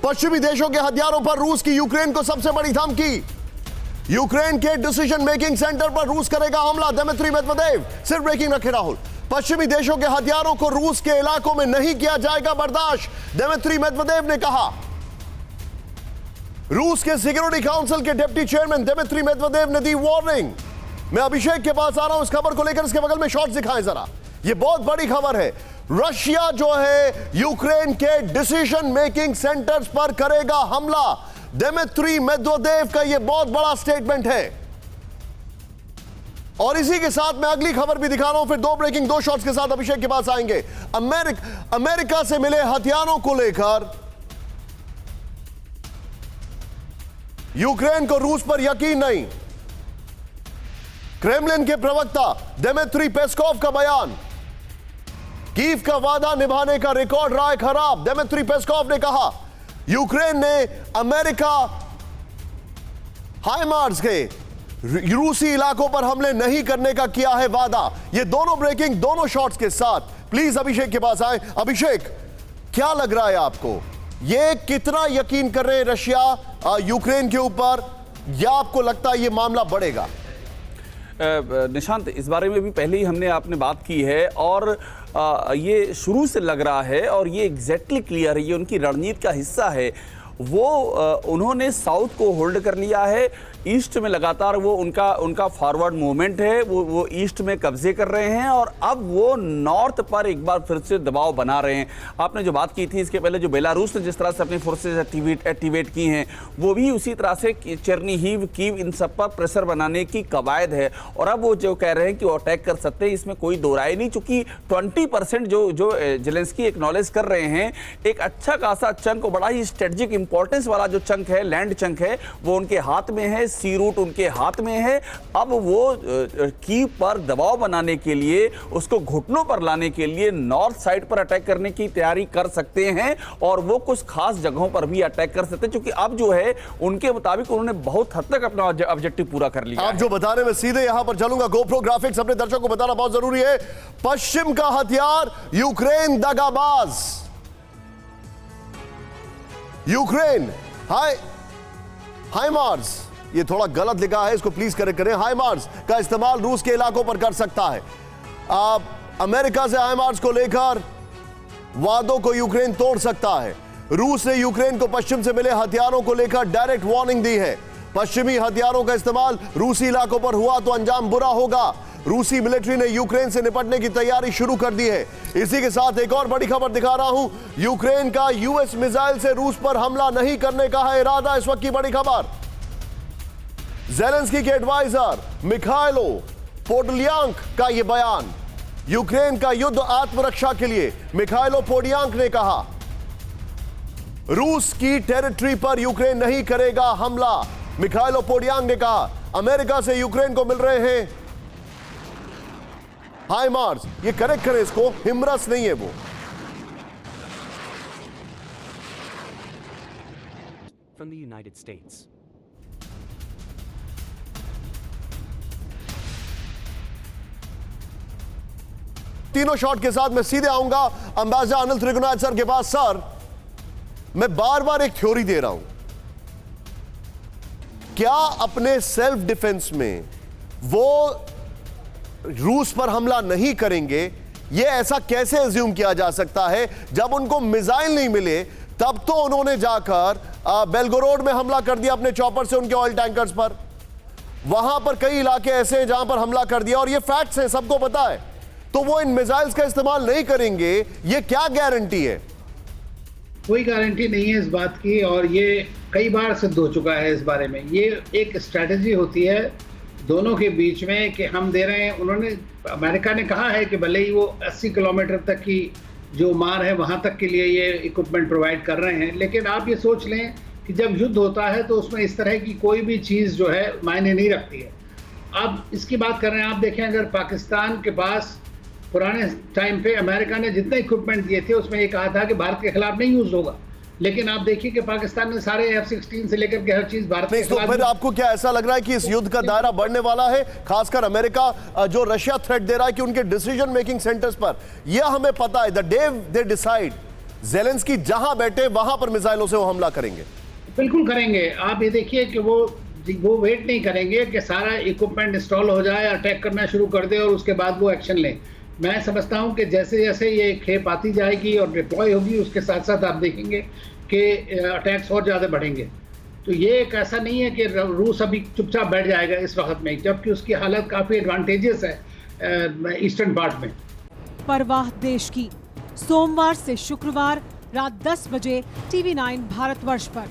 पश्चिमी देशों के हथियारों पर रूस की यूक्रेन को सबसे बड़ी धमकी। यूक्रेन के डिसीजन मेकिंग सेंटर पर रूस करेगा हमला, दिमित्री मेदवेदेव। सिर्फ ब्रेकिंग रखे राहुल। पश्चिमी देशों के हथियारों को रूस के इलाकों में नहीं किया जाएगा बर्दाश्त, दिमित्री मेदवेदेव ने कहा। रूस के सिक्योरिटी काउंसिल के डिप्टी चेयरमैन दिमित्री मेदवेदेव ने दी वार्निंग। मैं अभिषेक के पास आ रहा हूं इस खबर को लेकर, इसके बगल में शॉट्स दिखाएं जरा। यह बहुत बड़ी खबर है। रशिया जो है यूक्रेन के डिसीजन मेकिंग सेंटर्स पर करेगा हमला, दिमित्री मेदवेदेव का यह बहुत बड़ा स्टेटमेंट है। और इसी के साथ मैं अगली खबर भी दिखा रहा हूं, फिर दो शॉट्स के साथ अभिषेक के पास आएंगे। अमेरिका से मिले हथियारों को लेकर यूक्रेन को रूस पर यकीन नहीं। क्रेमलिन के प्रवक्ता दिमित्री पेस्कोव का बयान, कीव का वादा निभाने का रिकॉर्ड रहा है खराब। दिमित्री पेस्कोव ने कहा यूक्रेन ने अमेरिका हाइमार्स के रूसी इलाकों पर हमले नहीं करने का किया है वादा। ये दोनों ब्रेकिंग, दोनों शॉट्स के साथ प्लीज अभिषेक के पास आए। अभिषेक, क्या लग रहा है आपको, ये कितना यकीन कर रहे हैं रशिया यूक्रेन के ऊपर, या आपको लगता है ये मामला बढ़ेगा? निशांत, इस बारे में भी पहले ही हमने आपने बात की है और ये शुरू से लग रहा है और ये एग्जैक्टली क्लियर है, ये उनकी रणनीति का हिस्सा है। वो उन्होंने साउथ को होल्ड कर लिया है, ईस्ट में लगातार वो उनका फॉरवर्ड मूवमेंट है, वो ईस्ट में कब्जे कर रहे हैं और अब वो नॉर्थ पर एक बार फिर से दबाव बना रहे हैं। आपने जो बात की थी इसके पहले, जो बेलारूस ने जिस तरह से अपनी फोर्सेज एक्टिवेट की हैं, वो भी उसी तरह से चेरनीहिव, कीव, इन सब पर प्रेशर बनाने की कवायद है। और अब वो जो कह रहे हैं कि वो अटैक कर सकते हैं, इसमें कोई दो राय नहीं, चूंकि 20% जो जेलेंस्की एक्नॉलेज कर रहे हैं, एक अच्छा खासा चंक, बड़ा ही स्ट्रेटेजिक इंपॉर्टेंस वाला जो चंक है, लैंड चंक है, वो उनके हाथ में है, सी रूट उनके हाथ में है। अब वो कीव पर दबाव बनाने के लिए, उसको घुटनों पर लाने के लिए नॉर्थ साइड पर अटैक करने की तैयारी कर सकते हैं और वो कुछ खास जगहों पर भी अटैक कर सकते हैं, क्योंकि अब जो है उनके मुताबिक उन्होंने बहुत हद तक अपना ऑब्जेक्टिव पूरा कर लिया। आप जो बता रहे हैं मैं सीधे यहां पर चलूंगा। गोप्रो ग्राफिक्स अपने दर्शकों को बताना बहुत जरूरी है। पश्चिम का हथियार, यूक्रेन दगाबाज। यूक्रेन हाइमार्स, ये थोड़ा गलत लिखा है, इसको प्लीज करेक्ट करें। हाइमार्स का इस्तेमाल रूस के इलाकों पर कर सकता है। अमेरिका से हाइमार्स को लेकर वादों को यूक्रेन तोड़ सकता है। रूस ने यूक्रेन को पश्चिम से मिले हथियारों को लेकर डायरेक्ट वार्निंग दी है। पश्चिमी हथियारों का इस्तेमाल रूसी इलाकों पर हुआ तो अंजाम बुरा होगा। रूसी मिलिट्री ने यूक्रेन से निपटने की तैयारी शुरू कर दी है। इसी के साथ एक और बड़ी खबर दिखा रहा हूं, यूक्रेन का यूएस मिसाइल से रूस पर हमला नहीं करने का है इरादा। इस वक्त की बड़ी खबर, ज़ेलेंस्की के एडवाइजर मिखाइलो पोडोलियांक का यह बयान। यूक्रेन का युद्ध आत्मरक्षा के लिए, मिखाइलो पोडोलियांक ने कहा रूस की टेरिटरी पर यूक्रेन नहीं करेगा हमला। मिखाइलो पोडोलियांक ने कहा अमेरिका से यूक्रेन को मिल रहे हैं हाइमार्स, ये करेक्ट करें इसको, हिमरस नहीं है वो। From the United States. तीनों शॉट के साथ मैं सीधे आऊंगा अंबासिडर अनिल त्रिगुनाथ सर के पास। सर, मैं बार बार एक थ्योरी दे रहा हूं, क्या अपने सेल्फ डिफेंस में वो रूस पर हमला नहीं करेंगे? ये ऐसा कैसे अज्यूम किया जा सकता है? जब उनको मिसाइल नहीं मिले तब तो उन्होंने जाकर बेलगोरोड में हमला कर दिया अपने चॉपर से उनके ऑयल टैंकर्स पर। वहां पर कई इलाके ऐसे हैं जहां पर हमला कर दिया और ये फैक्ट्स हैं, सबको पता है। तो वो इन मिसाइल्स का इस्तेमाल नहीं करेंगे, ये क्या गारंटी है? कोई गारंटी नहीं है इस बात की, और ये कई बार सिद्ध हो चुका है इस बारे में। ये एक स्ट्रैटेजी होती है दोनों के बीच में कि हम दे रहे हैं। उन्होंने, अमेरिका ने कहा है कि भले ही वो 80 किलोमीटर तक की जो मार है वहां तक के लिए ये इक्विपमेंट प्रोवाइड कर रहे हैं, लेकिन आप ये सोच लें कि जब युद्ध होता है तो उसमें इस तरह की कोई भी चीज़ जो है मायने नहीं रखती है। अब इसकी बात कर रहे हैं, आप देखें अगर पाकिस्तान के पास पुराने टाइम पे अमेरिका ने जितने इक्विपमेंट दिए थे उसमें ये कहा था कि भारत के खिलाफ नहीं यूज होगा, लेकिन आप देखिए कि पाकिस्तान ने सारे F-16 से लेकर के हर चीज भारत के खिलाफ। फिर आपको क्या ऐसा लग रहा है कि इस युद्ध का दायरा बढ़ने वाला है? खासकर अमेरिका जो रशिया थ्रेट दे रहा है कि उनके डिसीजन मेकिंग सेंटर्स पर, यह हमें पता है the day they decide Zelensky जहां बैठे वहां पर मिसाइलों से वो हमला करेंगे? बिल्कुल करेंगे। आप ये देखिए कि वो वेट नहीं करेंगे कि सारा इक्विपमेंट इंस्टॉल हो जाए, अटैक करना शुरू कर दे और उसके बाद वो एक्शन लें। मैं समझता हूं कि जैसे जैसे ये खेप आती जाएगी और डिप्लॉय होगी, उसके साथ साथ आप देखेंगे कि अटैक्स और ज़्यादा बढ़ेंगे। तो ये एक ऐसा नहीं है कि रूस अभी चुपचाप बैठ जाएगा इस वक्त में, जबकि उसकी हालत काफ़ी एडवांटेजेस है ईस्टर्न पार्ट में। परवाह देश की, सोमवार से शुक्रवार रात 10 बजे TV9 भारतवर्ष पर।